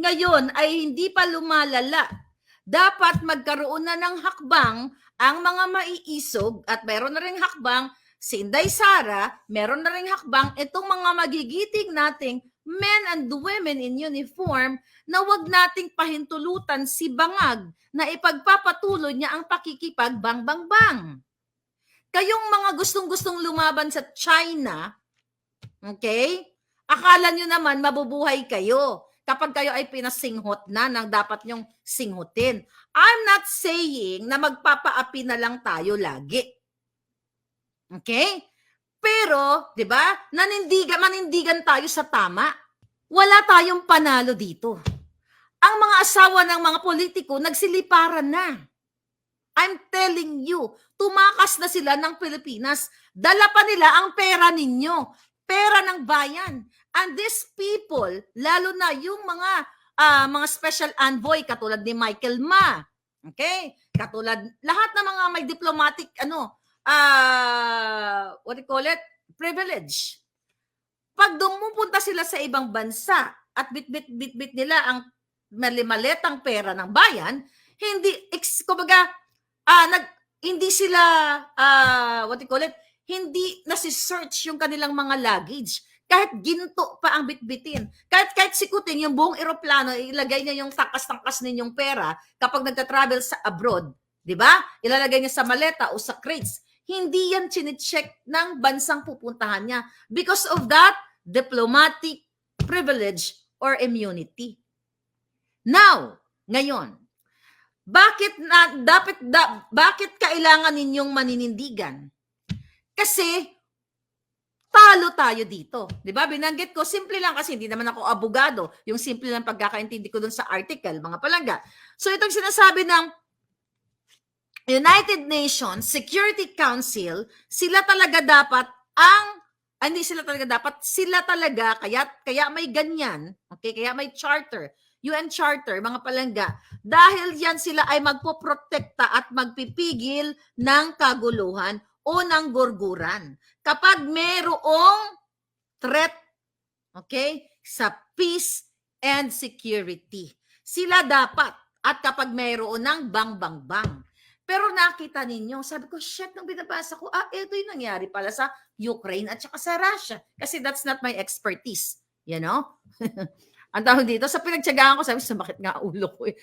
ngayon ay hindi pa lumalala. Dapat magkaroon na ng hakbang ang mga maiisog at meron na ring hakbang si Inday Sara, meron na ring hakbang itong mga magigiting nating men and women in uniform na wag nating pahintulutan si Bangag na ipagpapatuloy niya ang pakikipag-bang-bang-bang. Kayong mga gustong-gustong lumaban sa China, okay? Akala nyo naman mabubuhay kayo kapag kayo ay pinasinghot na ng dapat nyong singhutin. I'm not saying na magpapaapi na lang tayo lagi. Okay? Pero, di ba, manindigan tayo sa tama. Wala tayong panalo dito. Ang mga asawa ng mga politiko, nagsiliparan na. I'm telling you, tumakas na sila ng Pilipinas. Dala pa nila ang pera ninyo. Pera ng bayan. And these people, lalo na yung mga special envoy katulad ni Michael Ma, okay? Katulad lahat ng mga may diplomatic what do you call it? Privilege. Pag dumupunta sila sa ibang bansa at bit nila ang malimaletang pera ng bayan, hindi sila what do you call it? Hindi nasi-search yung kanilang mga luggage. Kahit ginto pa ang bitbitin. Kahit sikutin yung buong eroplano, ilagay niya yung tangkas-tangkas ninyong pera kapag nagta-travel sa abroad. Di ba? Ilalagay niya sa maleta o sa crates. Hindi yan chine-check ng bansang pupuntahan niya because of that diplomatic privilege or immunity. Now, ngayon, bakit kailangan ninyong maninindigan? Kasi talo tayo dito. 'Di ba? Binanggit ko, simple lang kasi hindi naman ako abogado. Yung simple lang pagkakaintindi ko dun sa article, mga palangga. So itong sinasabi ng United Nations Security Council, sila talaga kaya may ganyan, okay? Kaya may charter, UN Charter, mga palangga, dahil yan sila ay magpoprotekta at magpipigil ng kaguluhan o ng gurguran. Kapag mayroong threat, okay, sa peace and security. Sila dapat. At kapag mayroon ng bang-bang-bang. Pero nakita ninyo, sabi ko, shit, nung binabasa ko, ito yung nangyari pala sa Ukraine at saka sa Russia. Kasi that's not my expertise. You know? Ang tawag dito, sa pinagtyagaan ko, sabi, sumakit nga ulo ko eh.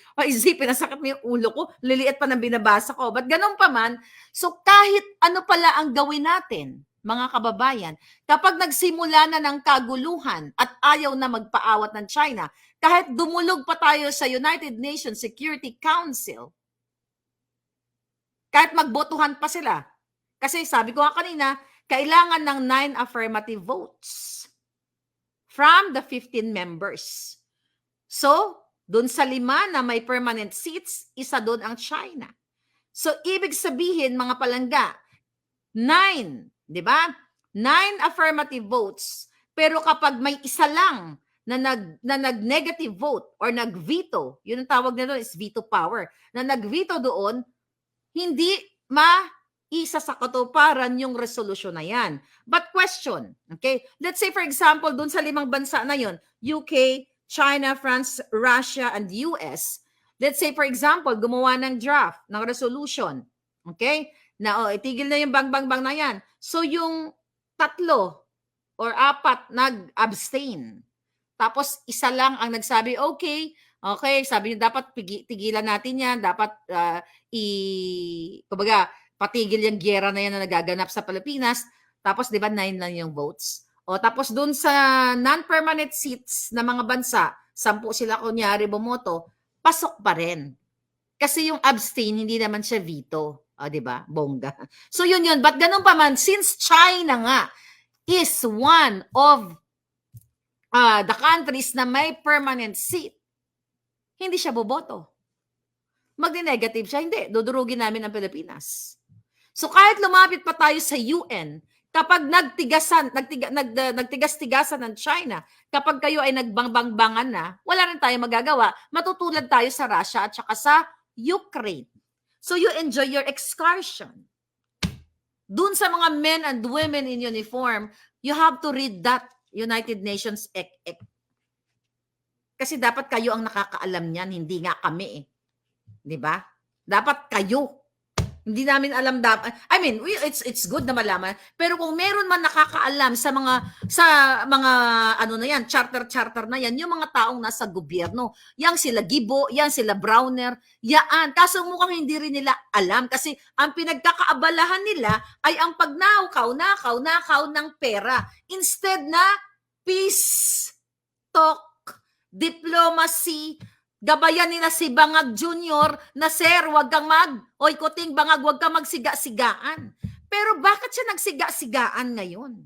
Pinasakit mo yung ulo ko, liliit pa ng binabasa ko. But ganun pa man, so kahit ano pala ang gawin natin, mga kababayan, kapag nagsimula na ng kaguluhan at ayaw na magpaawat ng China, kahit dumulog pa tayo sa United Nations Security Council, kahit magbotohan pa sila, kasi sabi ko nga kanina, kailangan ng 9 affirmative votes from the 15 members. So, doon sa 5 na may permanent seats, isa doon ang China. So, ibig sabihin, mga palangga, 9, di ba? 9 affirmative votes. Pero kapag may isa lang na nag-negative vote or nag-veto, yun ang tawag nila is veto power, na nag-veto doon, hindi isa sa katuparan yung resolution na yan. But question, okay? Let's say for example, dun sa 5 bansa na yun, UK, China, France, Russia, and US, let's say for example, gumawa ng draft, ng resolution, okay? Na itigil na yung bang-bang-bang na yan. So yung 3 or 4 nag-abstain. Tapos isa lang ang nagsabi, okay, sabi niyo dapat tigilan natin yan, dapat kumbaga, patigil yung giyera na yan na nagaganap sa Pilipinas. Tapos, di ba, 9 lang yung votes. Tapos dun sa non-permanent seats na mga bansa, 10 sila kunyari bumoto, pasok pa rin. Kasi yung abstain, hindi naman siya veto. Di ba? Bongga. So yun. But ganun pa man, since China nga is one of the countries na may permanent seat, hindi siya boboto. Magdi-negative siya, hindi. Dudurugin namin ang Pilipinas. So kahit lumapit pa tayo sa UN, kapag nagtigas-tigasan ng China, kapag kayo ay nagbang-bang-bangan na, wala rin tayo magagawa. Matutulad tayo sa Russia at saka sa Ukraine. So you enjoy your excursion. Dun sa mga men and women in uniform, you have to read that United Nations Kasi dapat kayo ang nakakaalam niyan, hindi nga kami eh. 'Di ba? Dapat kayo. Hindi namin alam dapat. I mean, it's good na malaman, pero kung meron man nakakaalam sa mga ano na 'yan, charter na 'yan, yung mga taong nasa gobyerno. Yang sila Gibo, yan sila Browner, yaan. Kaso mukhang hindi rin nila alam kasi ang pinagkakaabalahan nila ay ang pagnakaw ng pera instead na peace talk, diplomacy. Gabayan nila si Bangag Junior na, "Sir, wag kang oy Kuting Bangag, wag kang magsiga-sigaan." Pero bakit siya nagsiga-sigaan ngayon?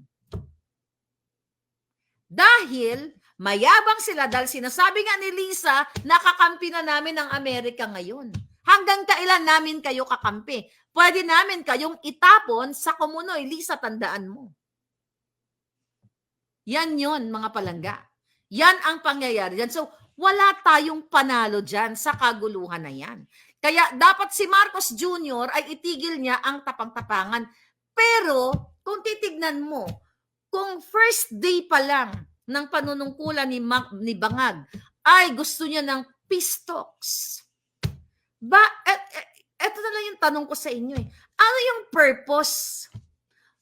Dahil mayabang sila, dahil sinasabi nga ni Lisa, nakakampi na namin ang Amerika ngayon. Hanggang kailan namin kayo kakampi? Pwede namin kayong itapon sa Komunoy. Lisa, tandaan mo. Yan yon mga palangga. Yan ang pangyayari dyan. So, wala tayong panalo dyan sa kaguluhan na yan. Kaya dapat si Marcos Jr. ay itigil niya ang tapang-tapangan. Pero, kung titignan mo, kung first day pa lang ng panunungkulan ni Bangag, ay gusto niya ng peace talks. Eto na lang yung tanong ko sa inyo eh. Ano yung purpose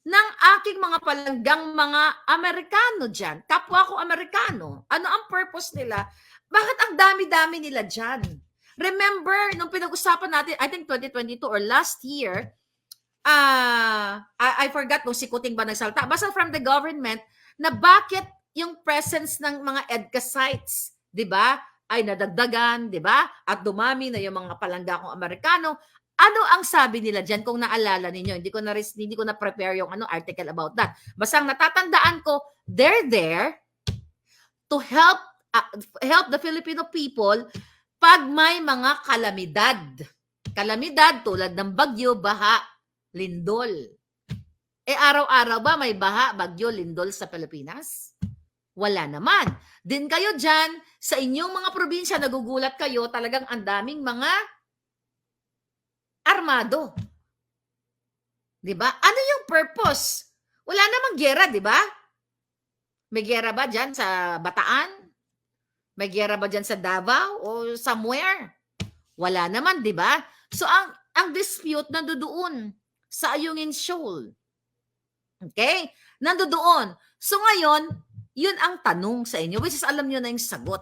ng aking mga palanggang mga Amerikano dyan? Kapwa ko Amerikano. Ano ang purpose nila? Bakit ang dami-dami nila dyan? Remember, nung pinag-usapan natin, I think 2022 or last year, I forgot nung si Kuting ba nagsalta. Basta from the government, na bakit yung presence ng mga EDCA sites, di ba, ay nadagdagan, di ba? At dumami na yung mga palangga kong Amerikano. Ano ang sabi nila dyan kung naalala ninyo? Hindi ko na prepare yung article about that. Basta ang natatandaan ko, they're there to help the Filipino people pag may mga kalamidad. Kalamidad tulad ng bagyo, baha, lindol. Araw-araw ba may baha, bagyo, lindol sa Pilipinas? Wala naman. Din kayo dyan, sa inyong mga probinsya, nagugulat kayo, talagang ang daming mga armado. 'Di ba? Ano yung purpose? Wala namang giyera, 'di ba? May giyera ba diyan sa Bataan? May giyera ba diyan sa Davao o somewhere? Wala naman, 'di ba? So ang dispute nandoon sa Ayungin Shoal. Okay? Nandoon. So ngayon, yun ang tanong sa inyo, which is alam nyo na yung sagot.